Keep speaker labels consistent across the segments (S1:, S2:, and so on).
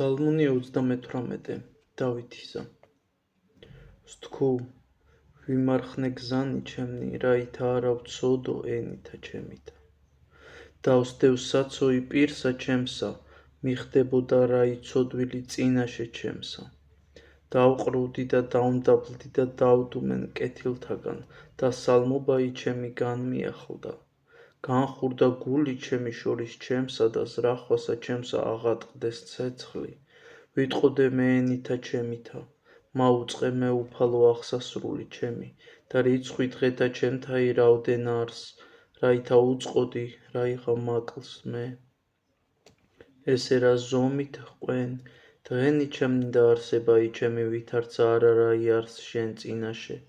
S1: Psalmoni 38 დავითისა. Ვსთქუ, ვიმარხნე გზანი ჩემნი, რაითა არა ვცოდო ენითა ჩემითა. დავსდევ საცოი პირსა ჩემსა, მიხდებოდა რა იცოდვილი წინაშე ჩემსა. დავყრუდი და დავმდაბლდი და დავდუმენ კეთილთაგან და სალმობაი ჩემი განმიახლდა. განხურდა გული ჩემი შორის ჩემსა და ზრახვასა ჩემსა აღატყდეს ცეცხლი. ვიტყოდე მე ენითა ჩემითა, მაუწყე მე უფალო აღსასრული ჩემი და რიცხვი დღეთა ჩემთაი რავდენ არს, რაითა უწყოდი რაიღა მაკლს მე. ესე რა ზომით ყვენ, დღენი ჩემნი დაარსებაი ჩემი ვითარცა არა რაი არს შენ წინაშე.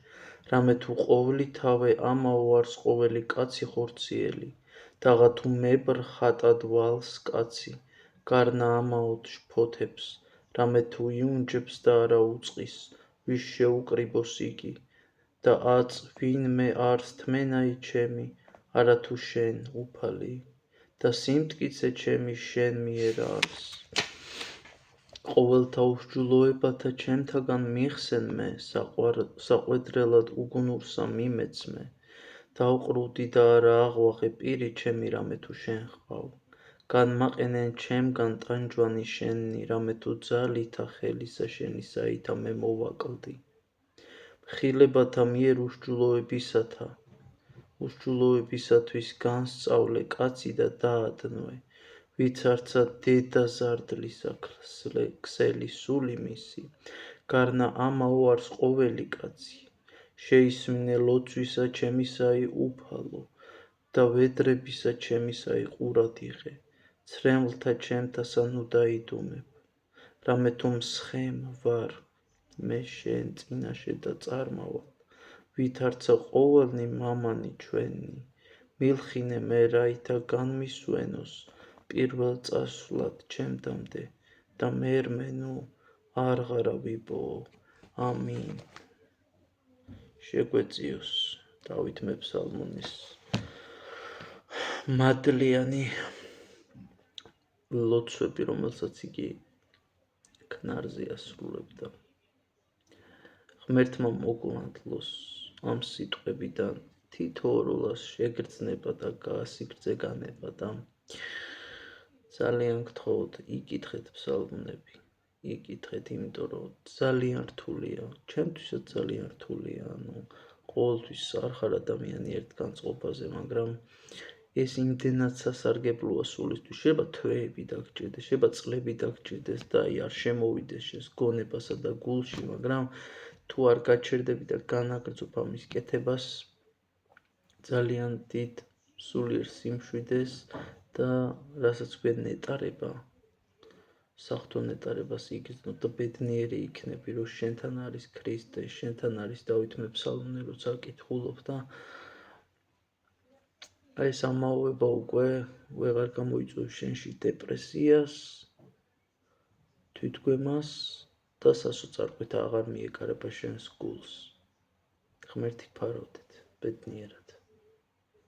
S1: რამე თუ ყოვლითავე ამაო არს ყოველი კაცი ხორციელი, დაღა თუ მებრ ხატად ვალს კაცი, გარნა ამაოდ შფოთებს, რამე თუ იუნჯებს და არა უწყის, ვის შეუკრიბოს იგი, და აწ ვინმე არს თმენაი ჩემი, არა თუ შენ უფალი, და სიმტკიცე ჩემი შენ მიერ არს. ყოველთა უსჯულოებათა ჩემთაგან მიხსენ მე, საყვედრელად უგუნურსა მიმეც მე. დავყრუდი და არა აღვაღე პირი ჩემი, რამე თუ შენ ხვალ. განმაყენენ ჩემგან ტანჯვანი შენი, რამე თუ ძალითა ხელისა შენისაითა მე მოვაკლდი. მხილებათა მიერ უსჯულოებისათვის განსწავლე კაცი და დაადნვე, ვიცარცა დედა ზარდლისა ქსელი სული მისი, გარნა ამაო არს ყოველი კაცი. შეისმინე ლოცვისა ჩემისაი უფალო და ვედრებისა ჩემისაი ყურად იღე, ცრემლთა ჩემთასა ნუ დაიდუმებ. რამე თუ მსხემ ვარ მე შენ წინაშე და წარმავალ, ვითარცა ყოველნი მამანი ჩვენი, მილხინე მე რაითა განმისვენოს პირველ წასვლად ჩემდამდე და მერმე ნუ არღარა ვიპოვო. ამინ. შეგვეციოს დავით მეფსალმონის მადლიანი ლოცვები, რომელსაც იგი ქნარზე ასრულებდა. ღმერთმა მოგლანდლოს ამ სიტყვებიდან თითოეულას შეგრძნება და გაასიგრძე განება და ძალიან გთხოვთ, იკითხეთ ფსალმუნები, იკითხეთ, იმიტომ რომ ძალიან რთულია, ჩემთვისაც ძალიან რთულია, ყოველთვის არ ხარ ადამიანი ერთ განწყობაზე, მაგრამ ეს იმდენად სასარგებლოა სულისთვის. შეიძლება თვეები დაგჭირდეს, შეიძლება წლები დაგჭირდეს და არ შემოვიდეს შენს გონებასა და გულში, მაგრამ თუ არ გაჩერდები და განაგრძობ ამის კეთებას, ძალიან დიდ სულიერ სიმშვიდეს და რასაც ქვია ნეტარება, საღვთო ნეტარებას იგრძნო და ბედნიერი იქნები, რომ შენთან არის ქრისტე, შენთან არის დავით მეფსალმონე, როცა აკითხულობ და ეს ამაოება უკვე ვეღარ გამოიწვევს შენში დეპრესიას, თვითგვემას და სასოწარკვით აღარ მიეკარება შენს გულს. ღმერთი ფაროდეთ, ბედნიერად.